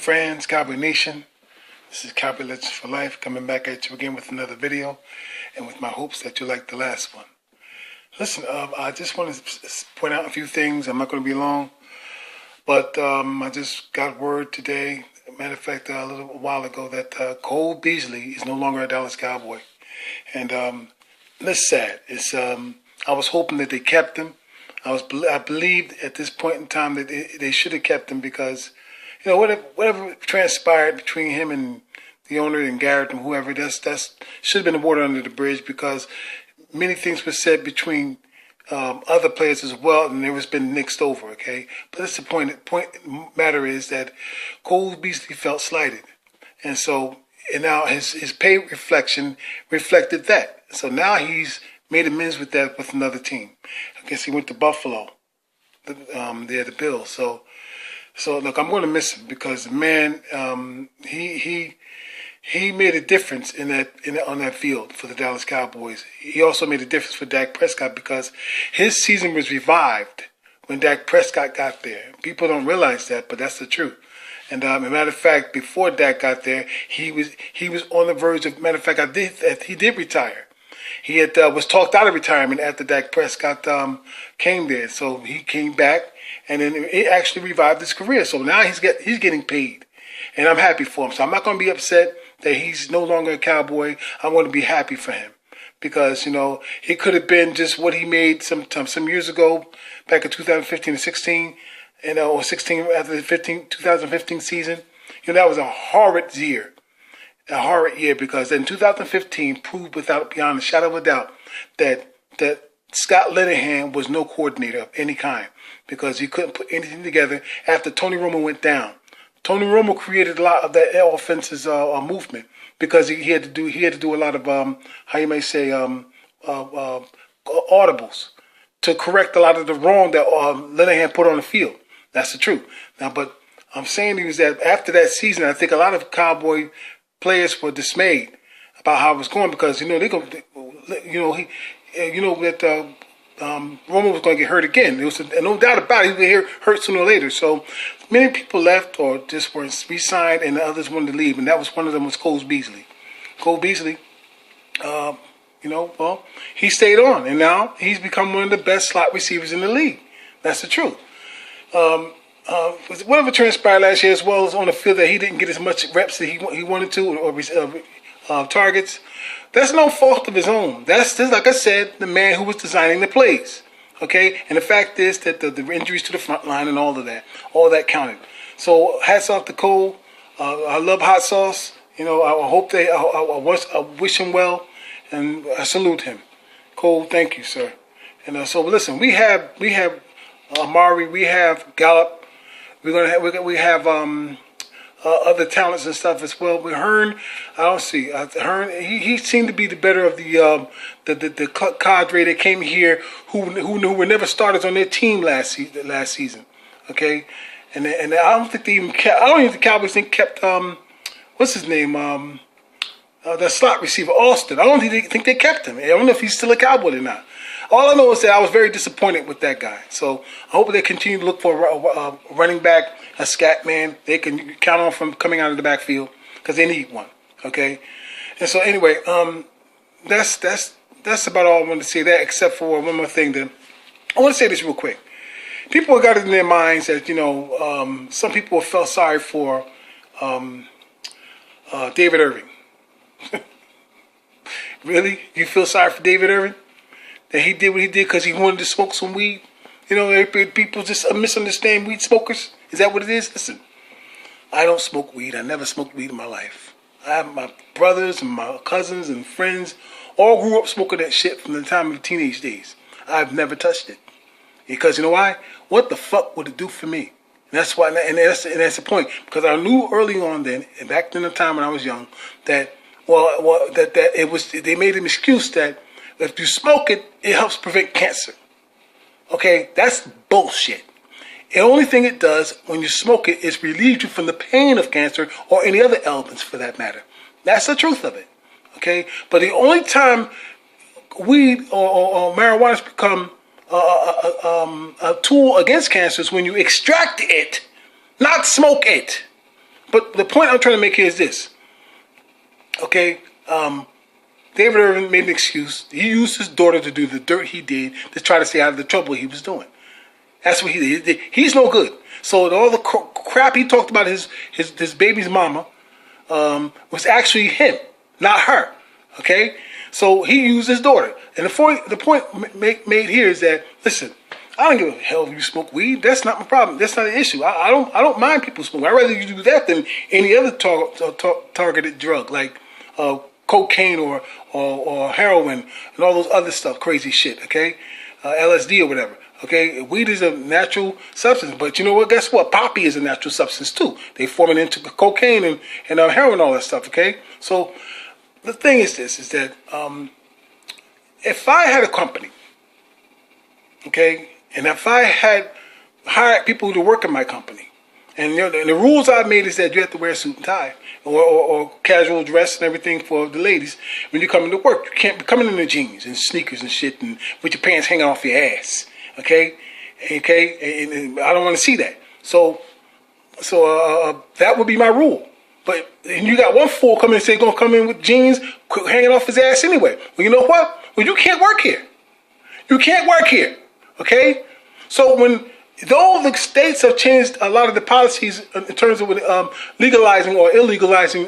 friends, Cowboy Nation. This is Cowboy Legends for Life, coming back at you again with another video, and with my hopes that you like the last one. Listen, I just want to point out a few things. I'm not going to be long, but I just got word today, matter of fact, a little while ago, that Cole Beasley is no longer a Dallas Cowboy, and that's sad. It's I was hoping that they kept him. I believed at this point in time that they should have kept him because, you know, whatever transpired between him and the owner and Garrett and whoever, that's should have been the water under the bridge, because many things were said between other players as well, and it was been nixed over. Okay, but that's the point. The matter is that Cole Beasley felt slighted, and now his pay reflected that. So now he's made amends with that with another team. I guess he went to Buffalo, the Bills. So look, I'm going to miss him because, man, he made a difference on that field for the Dallas Cowboys. He also made a difference for Dak Prescott because his season was revived when Dak Prescott got there. People don't realize that, but that's the truth. And as a matter of fact, before Dak got there, he was on the verge of. Matter of fact, he did retire. He was talked out of retirement after Dak Prescott came there. So he came back, and then it actually revived his career. So now he's getting paid, and I'm happy for him. So I'm not going to be upset that he's no longer a Cowboy. I'm going to be happy for him because, you know, he could have been just what he made some years ago, back in 2015 and 16, or 16 after the 2015 season. You know, that was a horrid year. A horrid year, because in 2015 proved beyond a shadow of a doubt that Scott Linehan was no coordinator of any kind, because he couldn't put anything together after Tony Romo went down. Tony Romo created a lot of that offense's movement because he had to do a lot of how you may say audibles to correct a lot of the wrong that Linehan put on the field. That's the truth. Now, but I'm saying is that after that season, I think a lot of Cowboy players were dismayed about how it was going, because that Romo was going to get hurt again. There was no doubt about it. He would get hurt sooner or later. So many people left or just weren't re-signed, and the others wanted to leave, and that was one of them was Cole Beasley. Cole Beasley, he stayed on, and now he's become one of the best slot receivers in the league. That's the truth. Whatever transpired last year, as well as on the field, that he didn't get as much reps that he wanted to, or targets. That's no fault of his own. That's just, like I said, the man who was designing the plays. Okay, and the fact is that the injuries to the front line and all that counted. So hats off to Cole. I love Hotsauce. You know, I hope I wish him well, and I salute him. Cole, thank you, sir. And so listen, we have Amari, we have Gallup. We have other talents and stuff as well. But Hearn, I don't see. Hearn, he seemed to be the better of the cadre that came here who were never starters on their team last season. Okay, and I don't think they even kept. I don't even think the Cowboys kept what's his name, the slot receiver Austin. I don't think they kept him. I don't know if he's still a Cowboy or not. All I know is that I was very disappointed with that guy. So I hope they continue to look for a running back, a scat man. They can count on from coming out of the backfield, because they need one. Okay, and so anyway, that's about all I wanted to say. That, except for one more thing. That I want to say this real quick. People got it in their minds that, you know, some people felt sorry for David Irving. Really, you feel sorry for David Irving? That he did what he did because he wanted to smoke some weed? You know, people just misunderstand weed smokers. Is that what it is? Listen, I don't smoke weed. I never smoked weed in my life. I have my brothers and my cousins and friends all grew up smoking that shit from the time of the teenage days. I've never touched it. Because you know why? What the fuck would it do for me? And that's why, and that's the point. Because I knew early on then, and back in the time when I was young, that that it was. They made an excuse that if you smoke it, it helps prevent cancer. Okay, that's bullshit. The only thing it does when you smoke it is relieve you from the pain of cancer or any other ailments for that matter. That's the truth of it. Okay, but the only time weed or marijuana has become a tool against cancer is when you extract it, not smoke it. But the point I'm trying to make here is this. Okay, David Irving made an excuse. He used his daughter to do the dirt he did to try to stay out of the trouble he was doing. That's what he did. He's no good. So all the crap he talked about his baby's mama was actually him, not her. Okay, so he used his daughter. And the point made here is that, listen, I don't give a hell if you smoke weed. That's not my problem. That's not an issue. I don't mind people smoking. I'd rather you do that than any other targeted drug like cocaine or heroin and all those other stuff, crazy shit. Okay, LSD or whatever. Okay, weed is a natural substance, but you know what? Guess what? Poppy is a natural substance too. They form it into cocaine and heroin and all that stuff. Okay, so the thing is this: is that if I had a company, okay. And if I had hired people to work in my company, and, you know, and the rules I made is that you have to wear a suit and tie or casual dress and everything for the ladies when you come into work. You can't be coming in the jeans and sneakers and shit and with your pants hanging off your ass. Okay? And I don't want to see that. So that would be my rule. But and you got one fool coming and say gonna come in with jeans hanging off his ass anyway. Well, you know what? Well, you can't work here. You can't work here. Okay, so though the states have changed a lot of the policies in terms of legalizing or illegalizing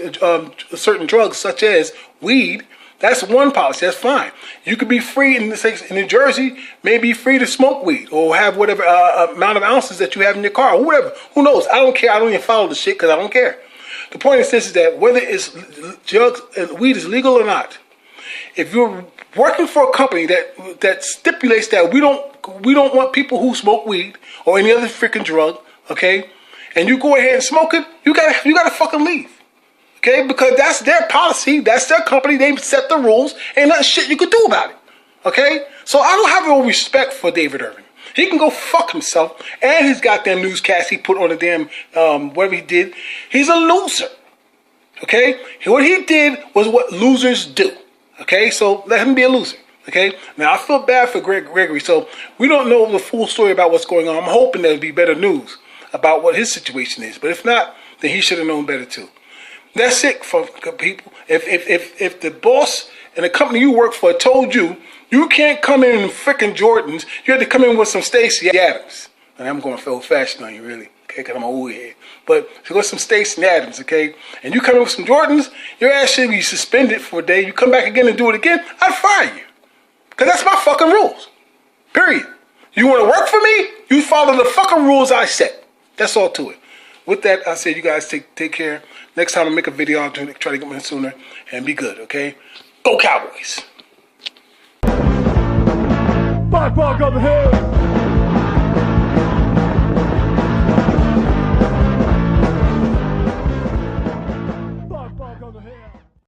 certain drugs such as weed, that's one policy. That's fine. You could be free in New Jersey, may be free to smoke weed or have whatever amount of ounces that you have in your car or whatever. Who knows? I don't care. I don't even follow the shit because I don't care. The point is this: is that whether it's drugs and weed is legal or not, if you're working for a company that stipulates that we don't want people who smoke weed or any other freaking drug, okay, and you go ahead and smoke it, you gotta fucking leave, okay, because that's their policy, that's their company, they set the rules, ain't nothing shit you could do about it, okay. So I don't have no respect for David Irving. He can go fuck himself and his goddamn newscast he put on the damn whatever he did. He's a loser, okay. What he did was what losers do. Okay, so let him be a loser. Okay, now I feel bad for Gregory. So we don't know the full story about what's going on. I'm hoping there'll be better news about what his situation is. But if not, then he should have known better too. That's it for people. If the boss and the company you work for told you can't come in freaking Jordans, you have to come in with some Stacey Adams. And I'm going for old fashioned on you, really. Okay, because I'm an old head. But if you go some Stacey Adams, okay, and you come in with some Jordans, your ass should be suspended for a day. You come back again and do it again, I'd fire you. Because that's my fucking rules. Period. You want to work for me? You follow the fucking rules I set. That's all to it. With that, I say you guys take care. Next time I make a video, I'll try to get one sooner and be good, okay? Go Cowboys. Five ball over here.